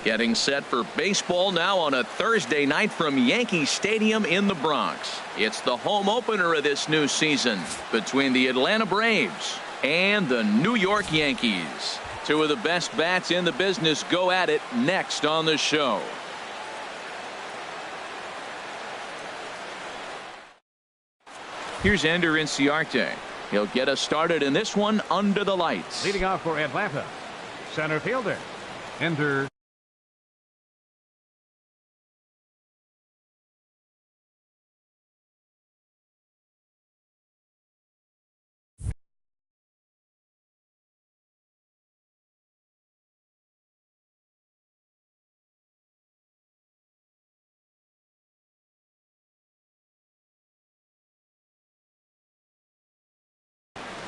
Getting set for baseball now on a Thursday night from Yankee Stadium in the Bronx. It's the home opener of this new season between the Atlanta Braves and the New York Yankees. Two of the best bats in the business go at it next on the show. Here's Ender Inciarte. He'll get us started in this one under the lights. Leading off for Atlanta, center fielder, Ender.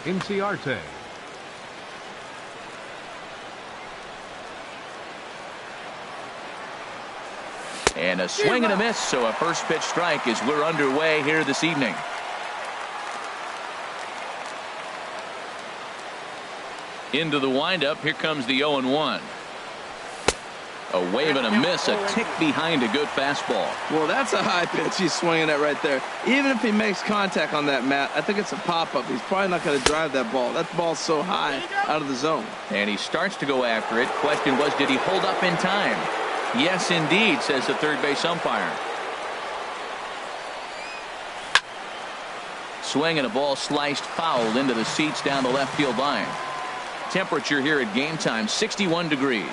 Inciarte. And a swing and a miss, so a first pitch strike as we're underway here this evening. Into the windup, here comes the 0-1. A wave and a miss, a tick behind a good fastball. Well, that's a high pitch he's swinging at right there. Even if he makes contact on that, Matt, I think it's a pop-up. He's probably not going to drive that ball. That ball's so high out of the zone. And he starts to go after it. Question was, did he hold up in time? Yes, indeed, says the third base umpire. Swing and a ball sliced foul into the seats down the left field line. Temperature here at game time, 61 degrees.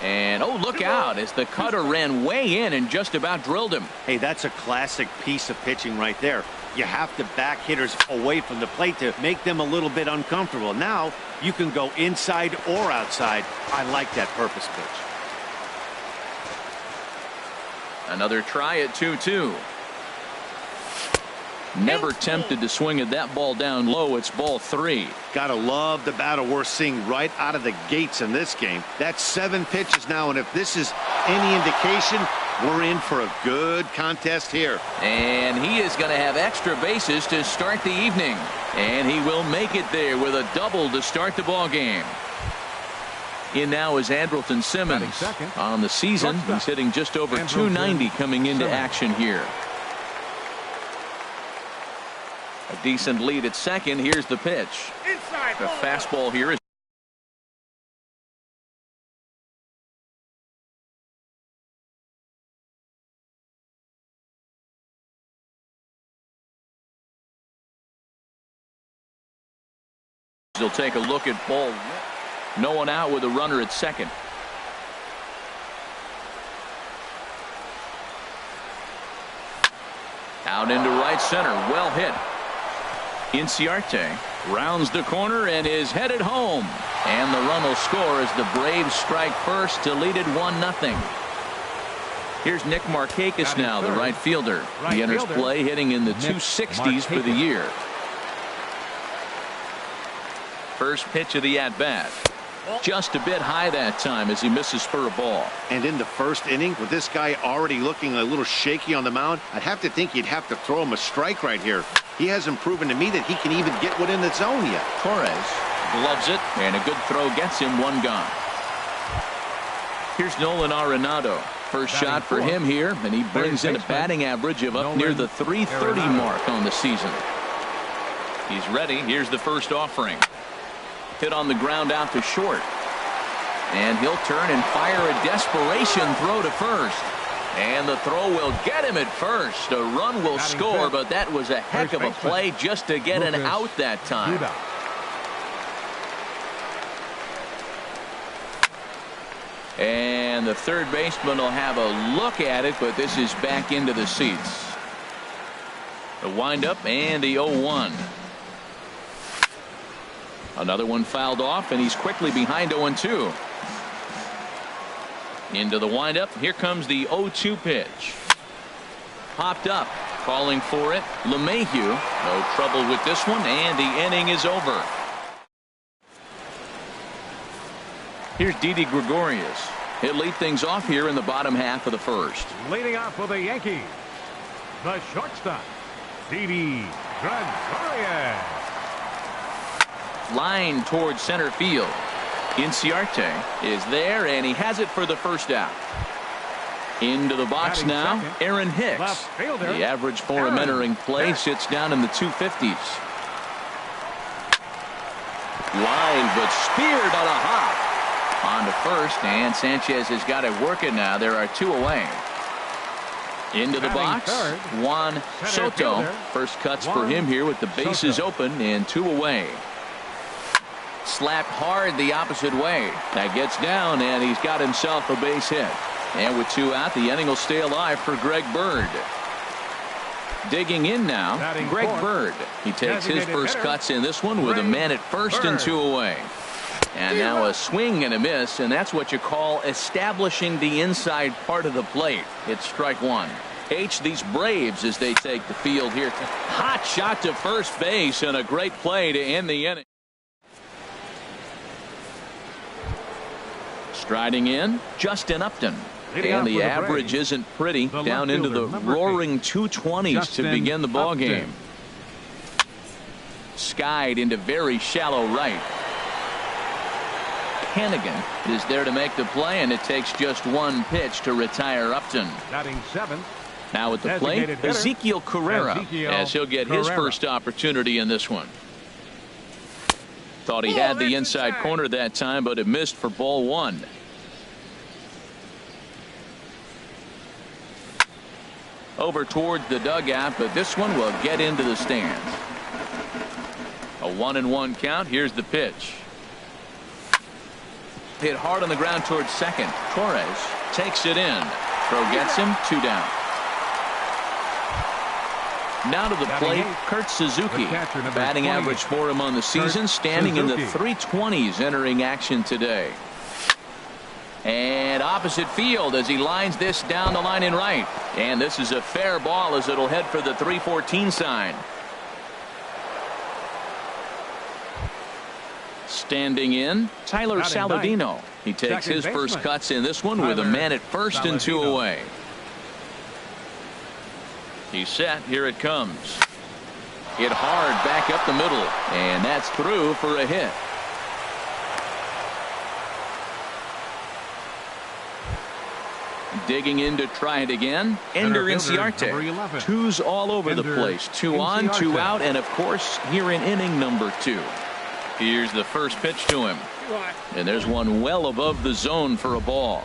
And oh, look out as the cutter ran way in and just about drilled him. Hey, that's a classic piece of pitching right there. You have to back hitters away from the plate to make them a little bit uncomfortable. Now you can go inside or outside. I like that purpose pitch. Another try at 2-2. Never tempted to swing at that ball down low. It's ball 3. Gotta love the battle we're seeing right out of the gates in this game. That's 7 pitches now, and if this is any indication, we're in for a good contest here. And he is going to have extra bases to start the evening, and he will make it there with a double to start the ball game. In now is Andrelton Simmons. On the season, he's hitting just over 290 coming into action here. A decent lead at second. Here's the pitch. The fastball here is he'll take a look at ball. No one out with a runner at second. Out into right center. Well hit. Inciarte rounds the corner and is headed home. And the run will score as the Braves strike first to lead it 1-0. Here's Nick Markakis now, the right fielder. He enters play hitting in the 260s for the year. First pitch of the at-bat. Just a bit high that time as he misses for a ball. And in the first inning, with this guy already looking a little shaky on the mound, I'd have to think you'd have to throw him a strike right here. He hasn't proven to me that he can even get within the zone yet. Torres gloves it, and a good throw gets him one gone. Here's Nolan Arenado. First shot for him here, and he brings in a batting average of up near the 330 mark on the season. He's ready. Here's the first offering. Hit on the ground out to short. And he'll turn and fire a desperation throw to first. And the throw will get him at first. A run will score, but that was a heck of a play just to get an out that time. And the third baseman will have a look at it, but this is back into the seats. The windup and the 0-1. Another one fouled off, and he's quickly behind 0-2. Into the windup. Here comes the 0-2 pitch. Popped up. Calling for it. LeMahieu. No trouble with this one, and the inning is over. Here's Didi Gregorius. He'll lead things off here in the bottom half of the first. Leading off for the Yankees, the shortstop, Didi Gregorius. Line towards center field. Inciarte is there, and he has it for the first out. Into the box now, Aaron Hicks. The average for him entering play sits down in the 250s. Line, but speared on a hop. On to first, and Sanchez has got it working now. There are 2 away. Into the box, Juan Soto. First cuts for him here with the bases open and 2 away. Slapped hard the opposite way. That gets down, and he's got himself a base hit. And with 2 out, the inning will stay alive for Greg Bird. Digging in now, Greg Bird. He takes his first cuts in this one with a man at first and 2 away. And now a swing and a miss, and that's what you call establishing the inside part of the plate. It's strike 1. These Braves as they take the field here. Hot shot to first base and a great play to end the inning. Striding in, Justin Upton. And the average isn't pretty. Down into the roaring 220s to begin the ball game. Skied into very shallow right. Hannigan is there to make the play, and it takes just 1 pitch to retire Upton. Now at the plate, Ezekiel Carrera, as he'll get his first opportunity in this one. Thought he had the inside corner that time, but it missed for ball 1. Over towards the dugout, but this one will get into the stands. A 1-1 count. Here's the pitch. Hit hard on the ground towards second. Torres takes it in. Throw gets him. 2 down. Now to the plate, Kurt Suzuki. Batting average for him on the season, standing in the 320s entering action today. And opposite field as he lines this down the line in right. And this is a fair ball as it'll head for the 314 sign. Standing in, Tyler Saladino. He takes his first cuts in this one with a man at first and 2 away. He's set. Here it comes. Hit hard back up the middle, and that's through for a hit. Digging in to try it again. Ender Inciarte. 2s all over the place. 2 on, 2 out, and of course here in inning number 2. Here's the first pitch to him. And there's one well above the zone for a ball.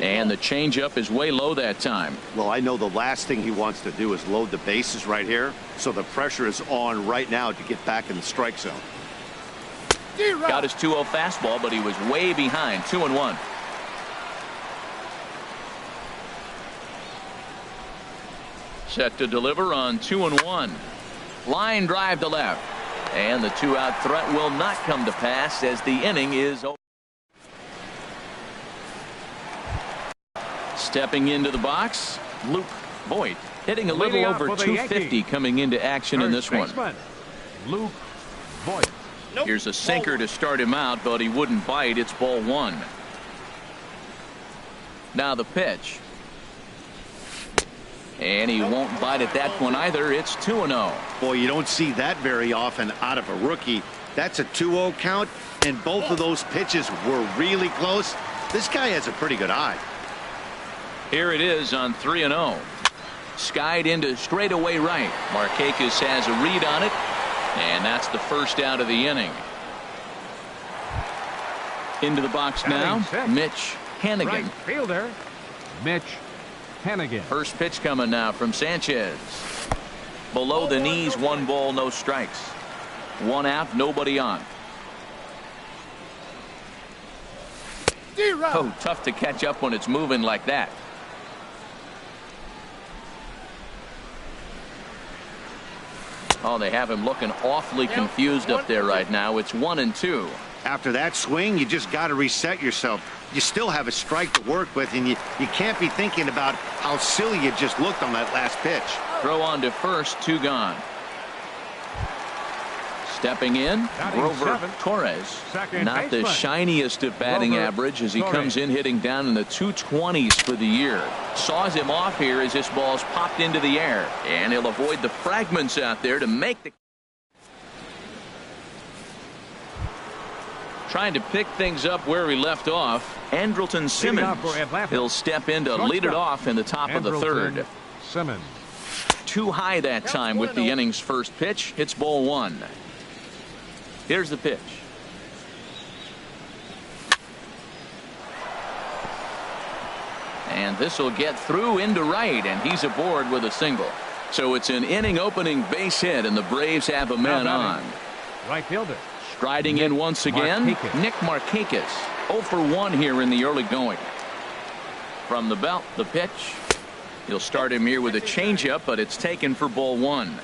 And the changeup is way low that time. Well, I know the last thing he wants to do is load the bases right here. So the pressure is on right now to get back in the strike zone. Got his 2-0 fastball, but he was way behind. 2-1. Set to deliver on 2-1. Line drive to left. And the 2-out threat will not come to pass as the inning is over. Stepping into the box, Luke Voigt, hitting a little over 250 coming into action in this one. Luke Voigt. Here's a sinker to start him out, but he wouldn't bite. It's ball 1. Now the pitch. And he won't bite at that one either. It's 2-0. Boy, you don't see that very often out of a rookie. That's a 2-0 count, and both of those pitches were really close. This guy has a pretty good eye. Here it is on 3-0. Skied into straightaway right. Markakis has a read on it, and that's the first out of the inning. Into the box now, Mitch Hannigan. Right fielder, Mitch Hannigan. First pitch coming now from Sanchez. Below the knees, 1 ball, no strikes. 1 out, nobody on. Oh, tough to catch up when it's moving like that. Oh, they have him looking awfully confused up there right now. It's 1-2. After that swing, you just got to reset yourself. You still have a strike to work with, and you can't be thinking about how silly you just looked on that last pitch. Throw on to first, 2 gone. Stepping in, Grover Torres. Not the shiniest of batting average as he comes in hitting down in the 220s for the year. Saws him off here as this ball's popped into the air. And he'll avoid the fragments out there to make the... Trying to pick things up where we left off. Andrelton Simmons. He'll step in to lead it off in the top of the third. Simmons. Too high that time with the inning's first pitch. It's ball one. Here's the pitch. And this will get through into right, and he's aboard with a single. So it's an inning opening base hit, and the Braves have a man on. Right fielder. Striding in once again, Nick Markakis. 0 for 1 here in the early going. From the belt, the pitch. He'll start him here with a changeup, but it's taken for ball one.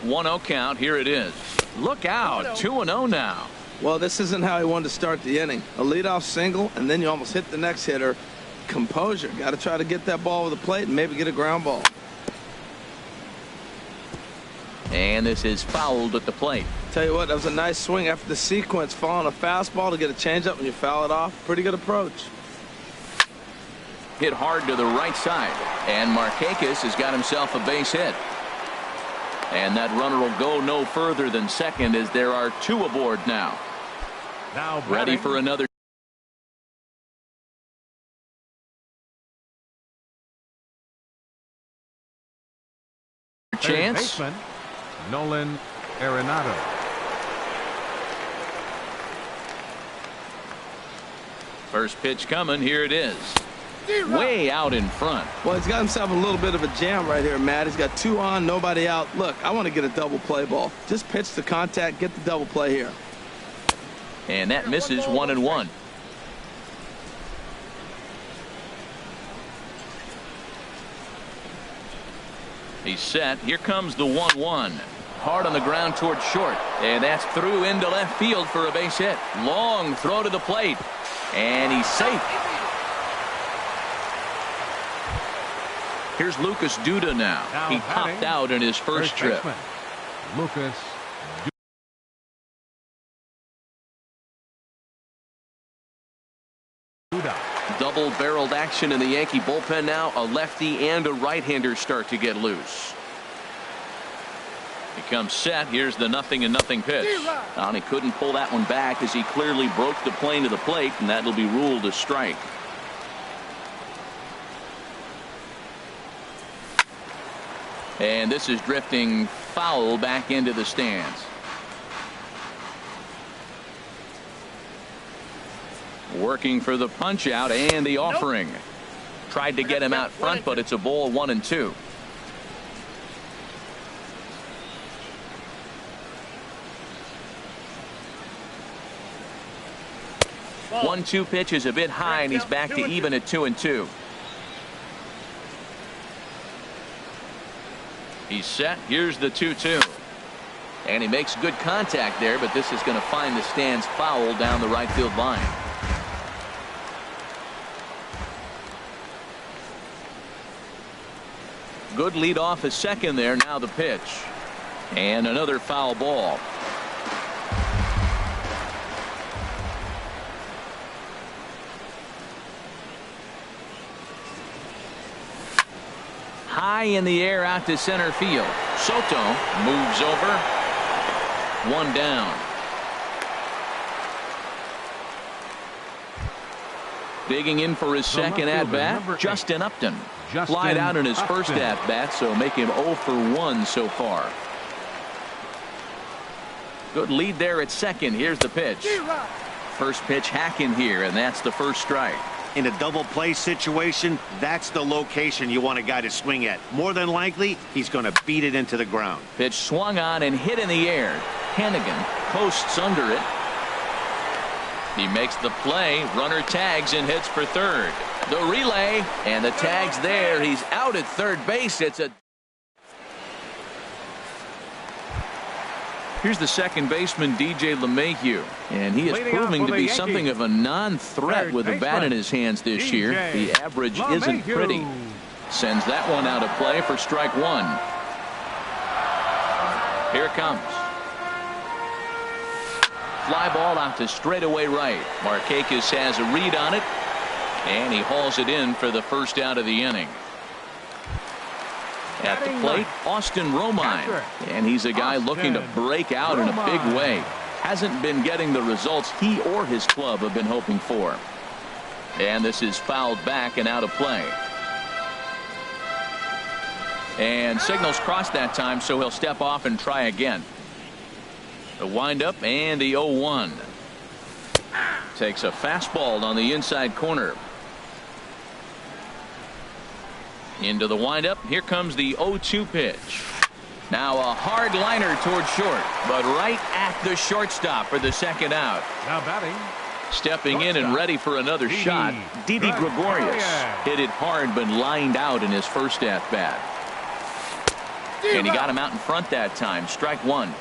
1-0 count. Here it is. Look out. 2-0 now. Well, this isn't how he wanted to start the inning. A leadoff single, and then you almost hit the next hitter. Composure. Got to try to get that ball over the plate and maybe get a ground ball. And this is fouled at the plate. Tell you what, that was a nice swing after the sequence. Following a fastball to get a changeup and you foul it off. Pretty good approach. Hit hard to the right side. And Markakis has got himself a base hit. And that runner will go no further than second as there are two aboard now. Now ready for another chance. Nolan Arenado. First pitch coming. Here it is. Way out in front. Well, he's got himself a little bit of a jam right here, Matt. He's got two on, nobody out. Look, I want to get a double play ball. Just pitch the contact, get the double play here. And that misses 1-1. He's set. Here comes the 1-1. Hard on the ground towards short. And that's through into left field for a base hit. Long throw to the plate. And he's safe. Here's Lucas Duda now. He popped out in his first trip. Lucas Duda. Double-barreled action in the Yankee bullpen now. A lefty and a right-hander start to get loose. He comes set. Here's the 0-0 pitch. And he couldn't pull that one back as he clearly broke the plane to the plate, and that'll be ruled a strike. And this is drifting foul back into the stands. Working for the punch out and the offering. Tried to get him out front, but it's a ball 1-2. Ball. 1-2 pitch is a bit high, and he's back to even at 2-2. He's set. Here's the 2-2. And he makes good contact there, but this is going to find the stands foul down the right field line. Good lead off his second there. Now the pitch. And another foul ball. High in the air out to center field. Soto moves over. One down. Digging in for his second at-bat, Justin Upton. Flied out in his first at-bat, so make him 0 for 1 so far. Good lead there at second. Here's the pitch. First pitch hacking here, and that's the first strike. In a double play situation, that's the location you want a guy to swing at. More than likely, he's going to beat it into the ground. Pitch swung on and hit in the air. Hannigan posts under it. He makes the play. Runner tags and hits for third. The relay and the tag's there. He's out at third base. It's a... Here's the second baseman, DJ LeMahieu, and he is proving to be something of a non-threat with a bat in his hands this year. The average isn't pretty. Sends that one out of play for strike one. Here it comes. Fly ball out to straightaway right. Markakis has a read on it, and he hauls it in for the first out of the inning. At the plate, Austin Romine, and he's a guy looking to break out in a big way. Hasn't been getting the results he or his club have been hoping for. And this is fouled back and out of play. And signals crossed that time, so he'll step off and try again. The windup and the 0-1. Takes a fastball on the inside corner. Into the windup. Here comes the 0-2 pitch. Now a hard liner towards short, but right at the shortstop for the second out. Now batting. Stepping in and ready for another shot, Didi Gregorius. Hit it hard but lined out in his first at bat. And he got him out in front that time. Strike one.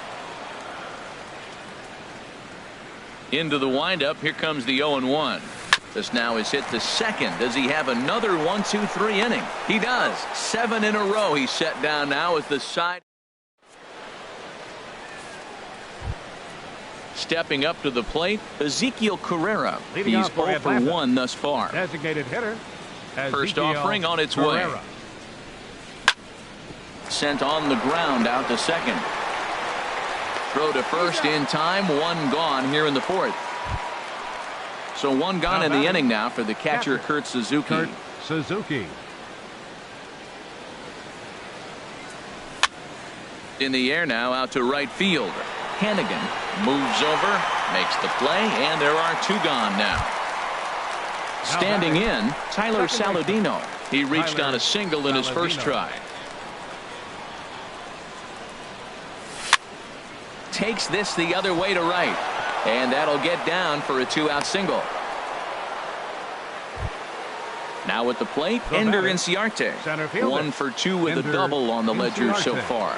Into the windup. Here comes the 0-1. This now is hit to second. Does he have another 1-2-3 inning? He does. 7 in a row he's set down now as the side. Stepping up to the plate, Ezekiel Carrera. Leading He's off for 0 for Atlanta. 1 thus far. Designated hitter. First Ezekiel offering on its Carrera. way. Sent on the ground out to second. Throw to first in time. 1 gone here in the 4th. So 1 gone in the inning now for the catcher Kurt Suzuki. Kurt Suzuki. In the air now out to right field. Hannigan moves over, makes the play, and there are 2 gone now. Standing in, Tyler Saladino. He reached on a single in his first try. Takes this the other way to right, and that'll get down for a 2-out single. Now at the plate, Ender Inciarte. 1 for 2 with a double on the ledger so far.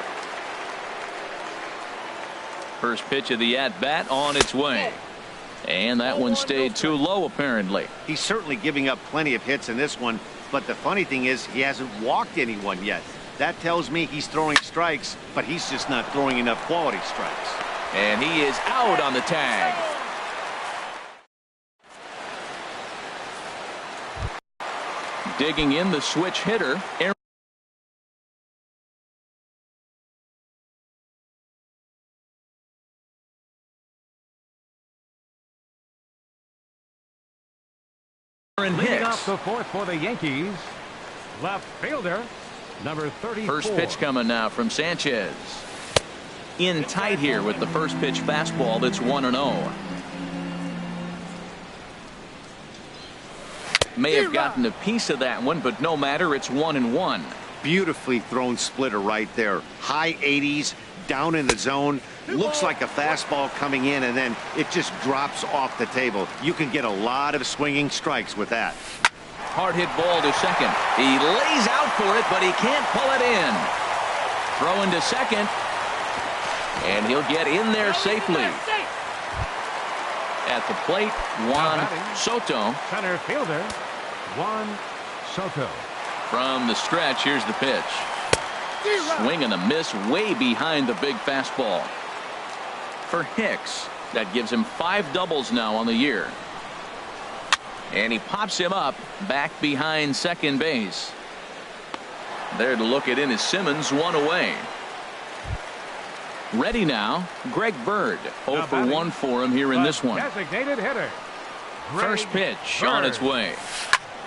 First pitch of the at-bat on its way. And that one stayed too low, apparently. He's certainly giving up plenty of hits in this one, but the funny thing is he hasn't walked anyone yet. That tells me he's throwing strikes, but he's just not throwing enough quality strikes. And he is out on the tag. Digging in the switch hitter, Aaron Leading Hicks. off the 4th for the Yankees, left fielder, number 34. First pitch coming now from Sanchez. In tight here with the first pitch fastball that's 1-0. May have gotten a piece of that one, but no matter, it's 1-1. Beautifully thrown splitter right there. High 80s, down in the zone. Looks like a fastball coming in, and then it just drops off the table. You can get a lot of swinging strikes with that. Hard hit ball to second. He lays out for it, but he can't pull it in. Throw into second, and he'll get in there safely. At the plate, Juan Soto. Center fielder, Juan Soto. From the stretch, here's the pitch. Swing and a miss way behind the big fastball. For Hicks, that gives him 5 doubles now on the year. And he pops him up back behind second base. There to look it in is Simmons, 1 away. Ready now, Greg Bird. 0 for 1 for him here in this one. Designated hitter. First pitch on its way.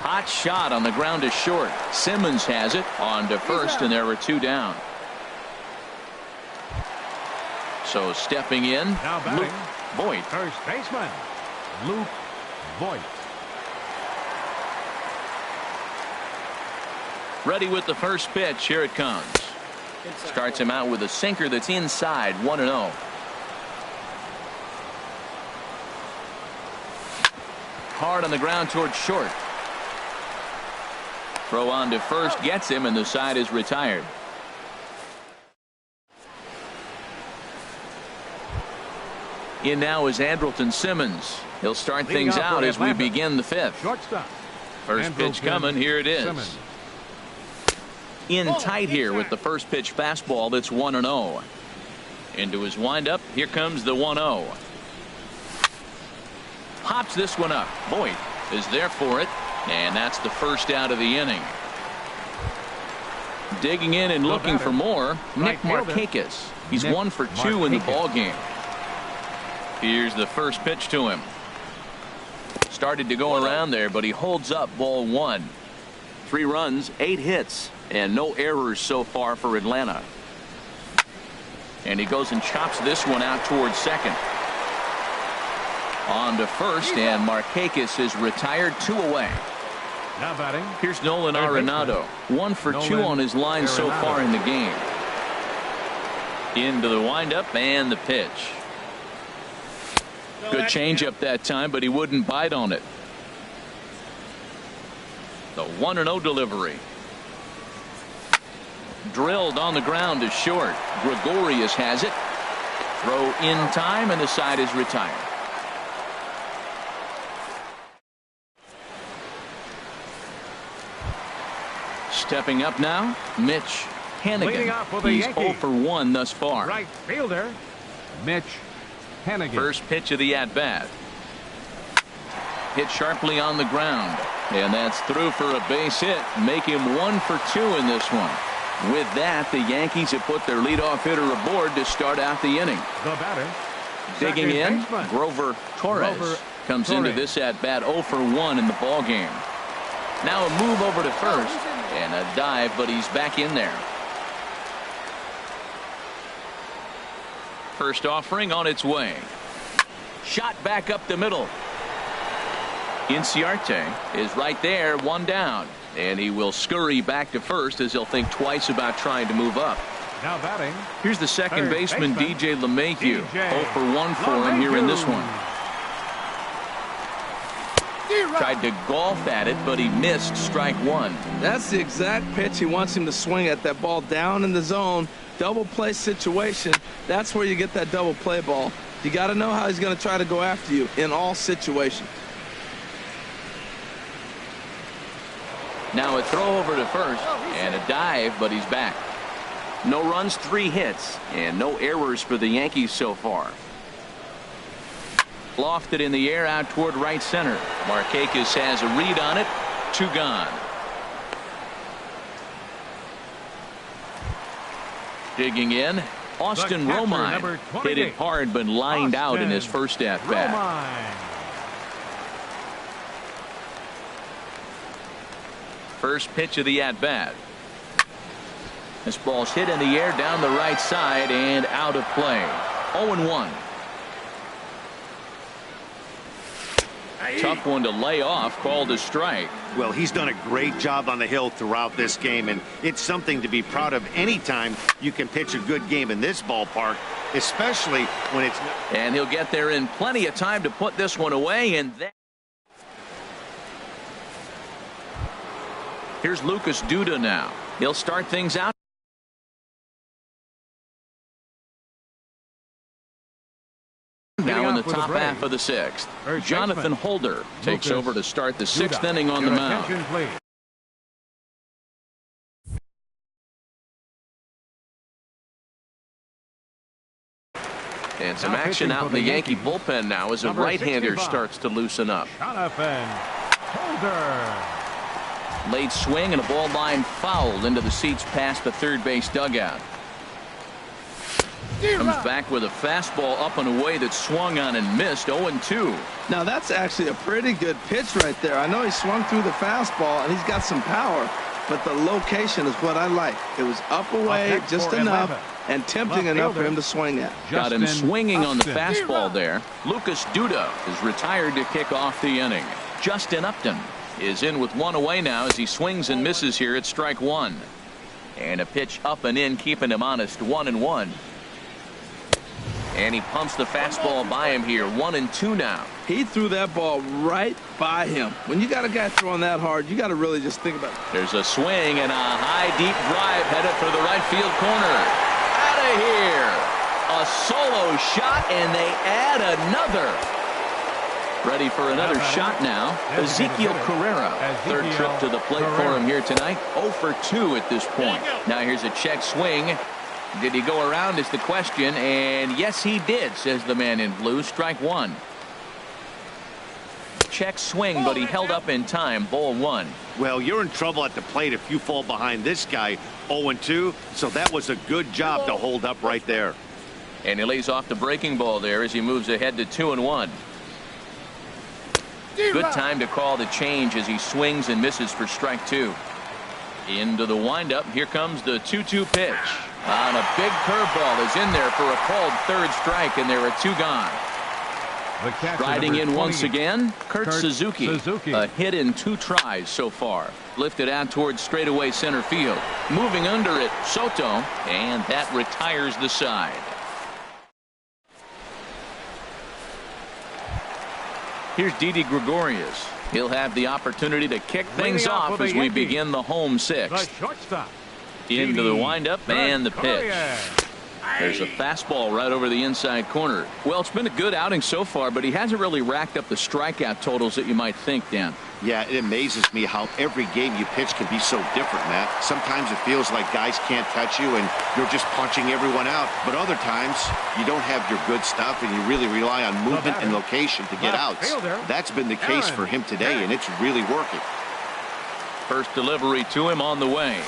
Hot shot on the ground to short. Simmons has it on to first, and there are 2 down. So stepping in, Now batting, Luke Voigt. first baseman, Luke Voigt. Ready with the first pitch. Here it comes. Starts him out with a sinker that's inside. 1-0. Hard on the ground towards short. Throw on to first gets him, and the side is retired. In now is Andrelton Simmons. He'll start things out as we begin the 5th. Shortstop. First pitch coming. Here it is. Simmons. In tight here with the first pitch fastball that's 1-0. Into his windup. Here comes the 1-0. Pops this one up. Boyd is there for it. And that's the first out of the inning. Digging in and looking for more, Nick Markakis. He's 1 for 2 in the ball game. Here's the first pitch to him. Started to go around there, but he holds up ball 1. 3 runs, 8 hits, and no errors so far for Atlanta. And he goes and chops this one out towards second. On to first, and Markakis is retired, 2 away. Now batting. Here's Nolan Arenado. 1 for 2 on his line so far in the game. Into the windup and the pitch. Good changeup that time, but he wouldn't bite on it. The 1-0 delivery. Drilled on the ground to short. Gregorius has it. Throw in time, and the side is retired. Stepping up now, Mitch Hanigan. He's 0 for 1 thus far. Right fielder, Mitch Hanigan. First pitch of the at-bat. Hit sharply on the ground. And that's through for a base hit. Make him 1 for 2 in this one. With that, the Yankees have put their leadoff hitter aboard to start out the inning. The batter. Digging in, Grover Torres comes into this at-bat 0 for 1 in the ball game. Now a move over to first. And a dive, but he's back in there. First offering on its way. Shot back up the middle. Inciarte is right there, 1 down. And he will scurry back to first as he'll think twice about trying to move up. Now batting. Here's the second baseman, DJ LeMahieu. 0 for 1 for him here in this one. Tried to golf at it, but he missed strike 1. That's the exact pitch he wants him to swing at. That ball down in the zone, double play situation. That's where you get that double play ball. You got to know how he's going to try to go after you in all situations. Now a throw over to first and a dive, but he's back. No runs, 3 hits, and no errors for the Yankees so far. Lofted in the air out toward right center. Markakis has a read on it. 2 gone. Digging in, Austin Romine hit it hard but lined out in his first at bat. First pitch of the at bat. This ball's hit in the air down the right side and out of play. 0-1. Tough one to lay off, called a strike. Well, he's done a great job on the hill throughout this game, and it's something to be proud of anytime you can pitch a good game in this ballpark, especially when it's... And he'll get there in plenty of time to put this one away, and then... Here's Lucas Duda now. He'll start things out. Now in the top half of the 6th. Jonathan Holder takes over to start the 6th inning on the mound. And some action out in the Yankee bullpen now as a right-hander starts to loosen up. Jonathan Holder. Late swing and a ball line fouled into the seats past the third base dugout. Comes back with a fastball up and away that swung on and missed. 0-2. Now that's actually a pretty good pitch right there. I know he swung through the fastball and he's got some power, but the location is what I like. It was up away just enough and tempting enough for him to swing at. Got him swinging on the fastball there. Lucas Duda is retired to kick off the inning. Justin Upton is in with 1 away now as he swings and misses here at strike 1. And a pitch up and in, keeping him honest. 1-1. And he pumps the fastball by him here. 1-2 now. He threw that ball right by him. When you got a guy throwing that hard, you got to really just think about it. There's a swing and a high deep drive headed for the right field corner. Out of here. A solo shot, and they add another. Ready for another shot now. Ezekiel Carrera. Third trip to the plate for him here tonight. 0 for 2 at this point. Now here's a check swing. Did he go around is the question, and yes he did, says the man in blue. Strike one. Check swing, but he held up in time. Ball one. Well, you're in trouble at the plate if you fall behind this guy 0-2, so that was a good job to hold up right there. And he lays off the breaking ball there as he moves ahead to 2-1. Good time to call the change as he swings and misses for strike two. Into the windup. Here comes the 2-2 pitch. On a big curveball is in there for a called third strike, and there are two gone. Riding in once again, Kurt Suzuki. A hit in 2 tries so far. Lifted out towards straightaway center field. Moving under it, Soto, and that retires the side. Here's Didi Gregorius. He'll have the opportunity to kick things off as we begin the home sixth. Into the windup and the pitch. There's a fastball right over the inside corner. Well, it's been a good outing so far, but he hasn't really racked up the strikeout totals that you might think, Dan. Yeah, it amazes me how every game you pitch can be so different, Matt. Sometimes it feels like guys can't touch you and you're just punching everyone out. But other times you don't have your good stuff and you really rely on movement and location to get outs. That's been the case for him today, and it's really working. First delivery to him on the way.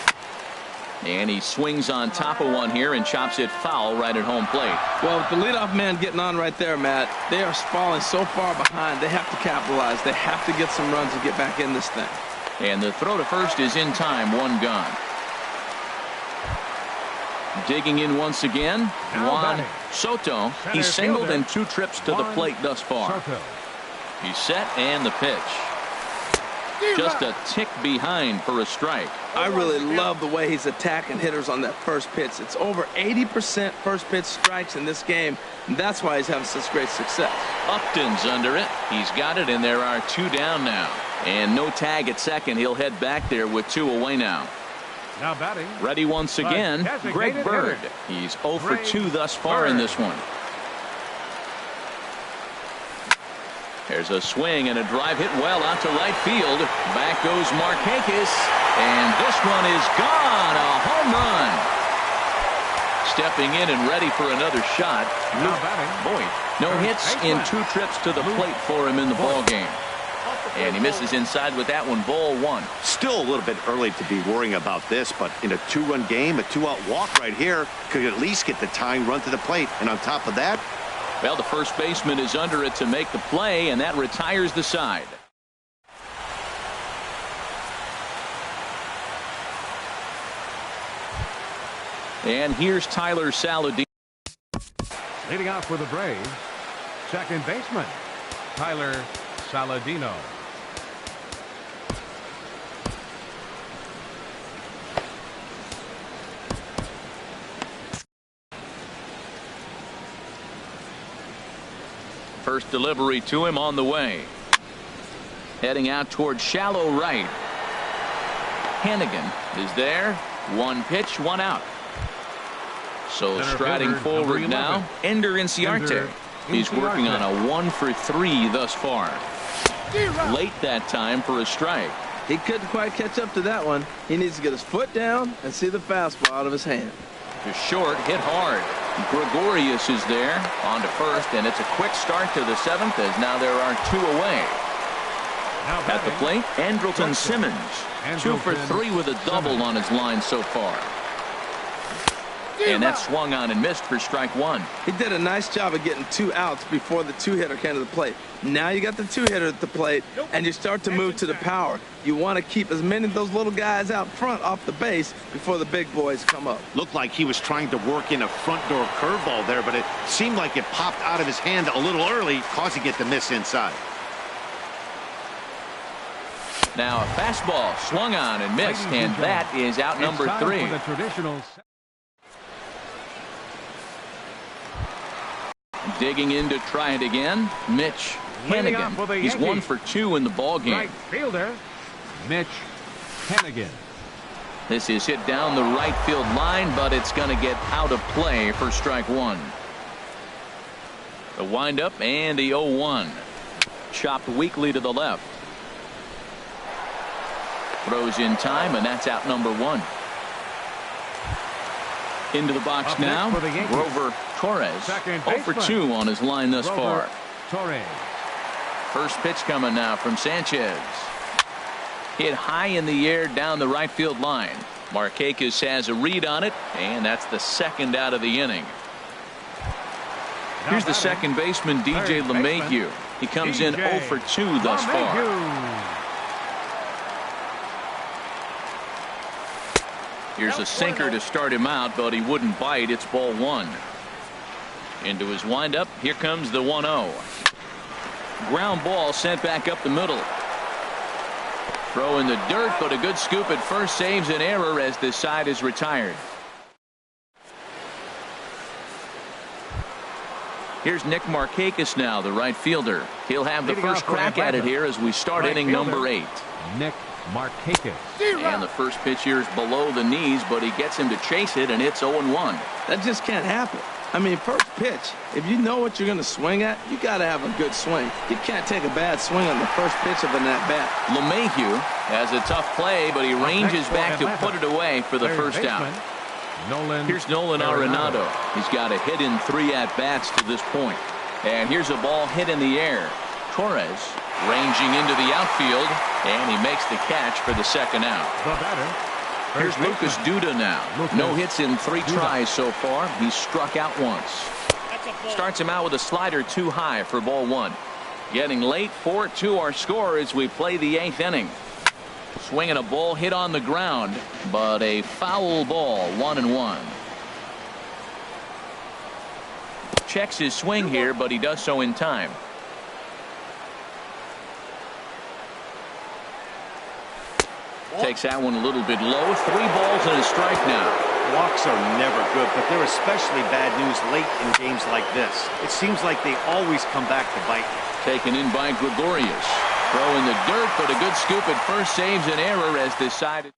And he swings on top of one here and chops it foul right at home plate. Well, with the leadoff man getting on right there, Matt, they are falling so far behind. They have to capitalize. They have to get some runs to get back in this thing. And the throw to first is in time. One gone. Digging in once again, Juan Soto. He's singled in 2 trips to the plate thus far. He's set and the pitch. Just a tick behind for a strike. I really love the way he's attacking hitters on that first pitch. It's over 80% first pitch strikes in this game, and that's why he's having such great success. Upton's under it. He's got it, and there are 2 down now. And no tag at second. He'll head back there with 2 away now. Now batting. Ready once again, Greg Bird. He's 0 for 2 thus far in this one. There's a swing and a drive hit well out to right field. Back goes Markakis, and this one is gone. A home run. Stepping in and ready for another shot. Boyd. No hits in 2 trips to the plate for him in the ball game. And he misses inside with that one. Ball one. Still a little bit early to be worrying about this, but in a 2-run game, a 2-out walk right here could at least get the tying run to the plate. And on top of that, well, the first baseman is under it to make the play, and that retires the side. And here's Tyler Saladino. Leading off for the Braves, second baseman, Tyler Saladino. First delivery to him on the way. Heading out towards shallow right. Hannigan is there. 1 pitch, 1 out. So striding forward now, Ender Inciarte. He's working on a 1 for 3 thus far. Late that time for a strike. He couldn't quite catch up to that one. He needs to get his foot down and see the fastball out of his hand. To short, hit hard. Gregorius is there on to first, and it's a quick start to the 7th as now there are 2 away. At the plate, Andrelton Simmons. 2 for 3 with a double on his line so far. And that swung on and missed for strike 1. He did a nice job of getting 2 outs before the 2-hitter came to the plate. Now you got the 2-hitter at the plate, and you start to move to the power. You want to keep as many of those little guys out front off the base before the big boys come up. Looked like he was trying to work in a front door curveball there, but it seemed like it popped out of his hand a little early, causing it to miss inside. Now a fastball swung on and missed, and that is out number 3. Digging in to try it again, Mitch Hannigan. He's 1 for 2 in the ball game. Right fielder, Mitch Hannigan. This is hit down the right field line, but it's going to get out of play for strike 1. The windup and the 0-1. Chopped weakly to the left. Throws in time, and that's out number 1. Into the box Up now, next for the Yankees, Grover Torres. second 0 for baseman, 2 on his line thus Grover far. Torres. First pitch coming now from Sanchez. Hit high in the air down the right field line. Markakis has a read on it, and that's the second out of the inning. Here's the second baseman, DJ LeMahieu. He comes in 0 for 2 thus far. Here's a sinker to start him out, but he wouldn't bite. It's ball 1. Into his windup. Here comes the 1-0. Ground ball sent back up the middle. Throw in the dirt, but a good scoop at first saves an error as this side is retired. Here's Nick Markakis now, the right fielder. He'll have the first crack at it here as we start inning number 8. Nick Markakis. And the first pitch here is below the knees, but he gets him to chase it, and it's 0-1. That just can't happen. I mean, first pitch, if you know what you're going to swing at, you got to have a good swing. You can't take a bad swing on the first pitch of an at-bat. LeMahieu has a tough play, but he ranges back to put it away for the first out. Here's Nolan Arenado. He's got a hit in 3 at-bats to this point. And here's a ball hit in the air. Torres ranging into the outfield, and he makes the catch for the second out. The batter. Here's Lucas Duda now. No hits in 3 tries so far. He's struck out once. Starts him out with a slider too high for ball 1. Getting late, 4-2 our score as we play the 8th inning. Swinging a ball hit on the ground, but a foul ball, 1-1. Checks his swing here, but he does so in time. Takes that one a little bit low. 3 balls and a strike now. Walks are never good, but they're especially bad news late in games like this. It seems like they always come back to bite you. Taken in by Gregorius. Throw in the dirt, but a good scoop at first saves an error as decided.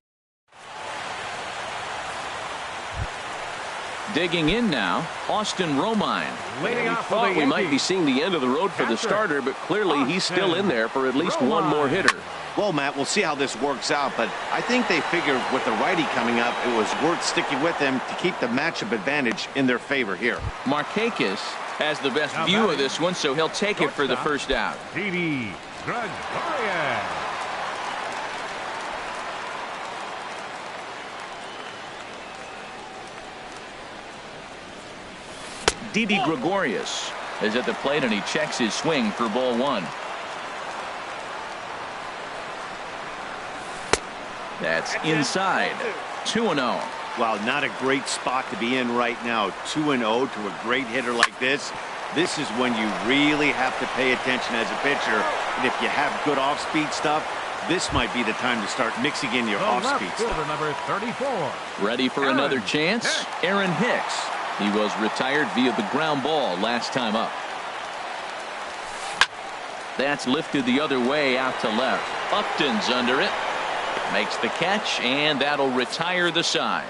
Digging in now, Austin Romine. We Thought we might be seeing the end of the road for the starter, but clearly he's still in there for at least one more hitter. Well, Matt, we'll see how this works out, but I think they figured with the righty coming up, it was worth sticking with him to keep the matchup advantage in their favor here. Markakis has the best view of this one, so he'll take it for the first out. Didi Gregorius. Didi Gregorius is at the plate, and he checks his swing for ball 1. That's inside. 2-0. Well, not a great spot to be in right now. 2-0 to a great hitter like this. This is when you really have to pay attention as a pitcher. And if you have good off-speed stuff, this might be the time to start mixing in your off-speed stuff. Number 34. Ready for another chance? Aaron Hicks. He was retired via the ground ball last time up. That's lifted the other way out to left. Upton's under it. Makes the catch, and that'll retire the side.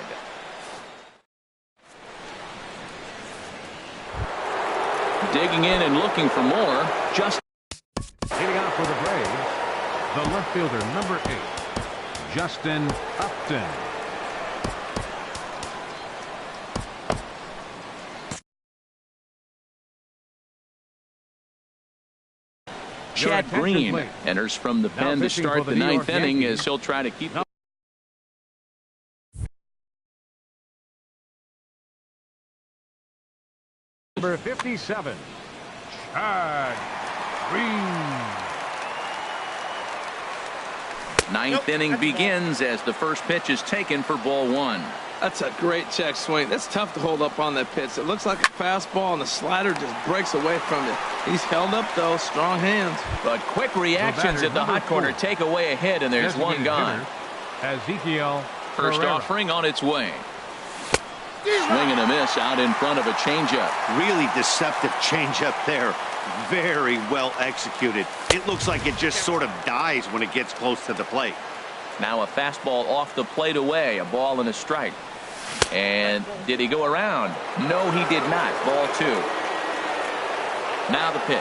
Digging in and looking for more. Just Hitting out for the Braves, the left fielder, number 8, Justin Upton. Chad Green enters from the pen to start the 9th inning as he'll try to keep. Number 57, Chad Green. 9th inning begins as the first pitch is taken for ball 1. That's a great check swing. That's tough to hold up on that pitch. It looks like a fastball, and the slider just breaks away from it. He's held up, though. Strong hands. But quick reactions at the hot corner take away a hit, and there's one gone. Ezekiel First Ferreira. offering on its way. Swing and a miss out in front of a changeup. Really deceptive changeup there. Very well executed. It looks like it just sort of dies when it gets close to the plate. Now a fastball off the plate away. A ball and a strike. And did he go around? No, he did not. Ball 2. Now the pitch.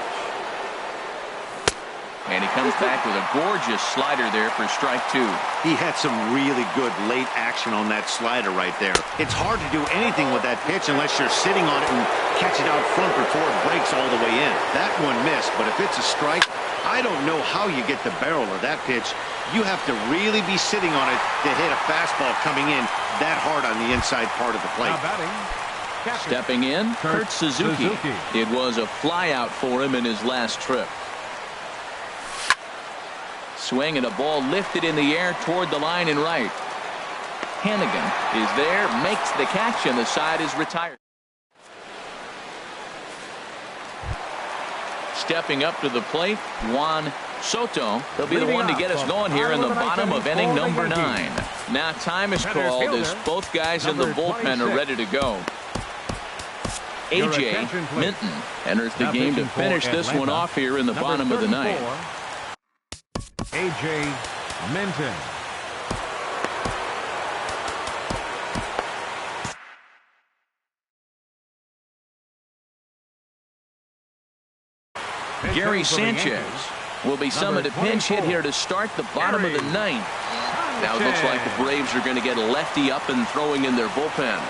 And he comes back with a gorgeous slider there for strike 2. He had some really good late action on that slider right there. It's hard to do anything with that pitch unless you're sitting on it and catch it out front before it breaks all the way in. That one missed, but if it's a strike, I don't know how you get the barrel of that pitch. You have to really be sitting on it to hit a fastball coming in that hard on the inside part of the plate. Now batting, catcher, Stepping in, Kurt Suzuki. It was a flyout for him in his last trip. Swing and a ball lifted in the air toward the line and right. Hannigan is there, makes the catch, and the side is retired. Stepping up to the plate, Juan Soto. He'll be the one to get us going here in the bottom of inning number 9. Now time is called as both guys in the bullpen are ready to go. A.J. Minton enters the game to finish this one off here in the bottom of the 9th. A.J. Minton. Gary Sanchez will be summoned to pinch hit here to start the bottom of the 9th. Now it looks like the Braves are going to get a lefty up and throwing in their bullpen.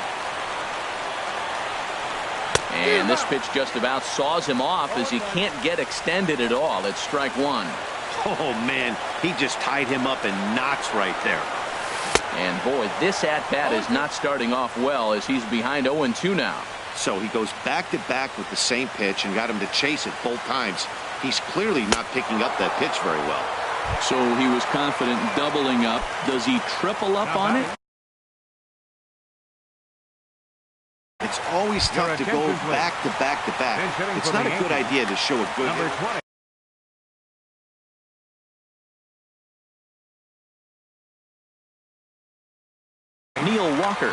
And this pitch just about saws him off as he can't get extended at all. It's strike 1. Oh, man, he just tied him up in knots right there. And, boy, this at-bat is not starting off well as he's behind 0-2 now. So he goes back-to-back with the same pitch and got him to chase it both times. He's clearly not picking up that pitch very well. So he was confident doubling up. Does he triple up on it? It's always tough to go back-to-back-to-back. It's not a good idea to show a good hit. Neil Walker.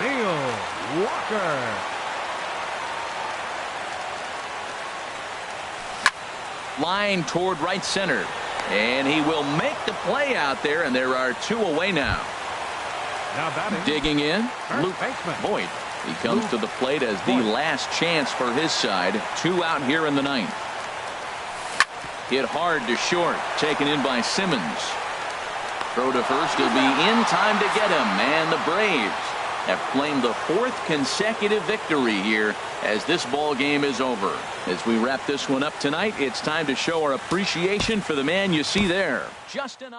Line toward right center. And he will make the play out there, and there are 2 away now. Digging in, Luke Boyd. He comes to the plate as the last chance for his side. 2 out here in the 9th. Hit hard to short. Taken in by Simmons. Throw to first. He'll be in time to get him. And the Braves have claimed the 4th consecutive victory here as this ball game is over. As we wrap this one up tonight, it's time to show our appreciation for the man you see there. Justin.